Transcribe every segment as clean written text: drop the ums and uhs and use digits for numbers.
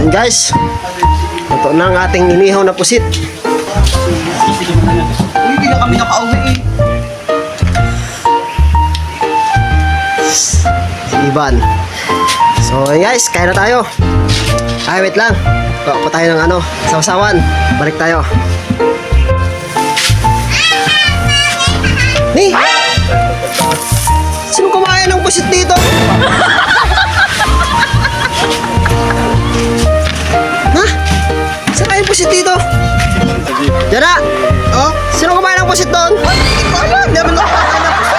Yan guys. Ito na ang ating inihaw na pusit. Hindi na kami nakauwi eh. Si Ivan. So guys, kain na tayo. Ay, wait lang. Kuha pa tayo ng sausawan. Balik tayo. Ni! Sino kumain ng pusit dito? Ha? Saan kayo pusit dito? Jana! Oh? Sino kumain ng pusit doon? Hindi ko alam. Hindi naman nakakain ng pusit.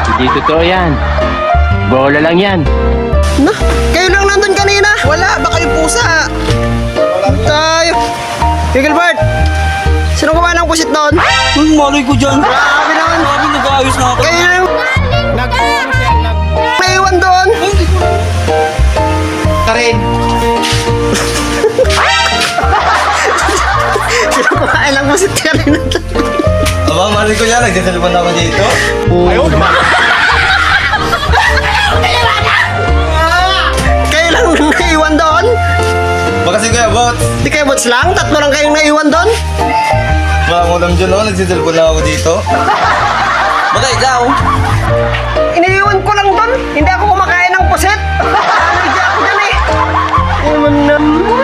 Hindi totoo yan. Bola lang yan. Na? Kayo lang nandun kanina? Wala, baka yung pusa. Tayo! Gilbert! Sino kumain ng pusit doon? Ang malay ko dyan. Grabe naman! Grabe, nag-aayos na ako. Kayo lang naiwan doon! Karen. Sino kumain ng pusit kanina? Aba, malay ko dyan. Nagsasalpan ako dito. Ayaw! Kayo lang naiwan doon? Baka si Kuya Bot. Di kayo bots lang? Tatlo lang kayong naiwan doon? Wala ko lang dyan, nagsasalpan na ako dito. Baka ikaw. Iniiwan ko lang doon. Hindi ako kumakain ng pusit. Hindi ako dyan eh. Ewan naman.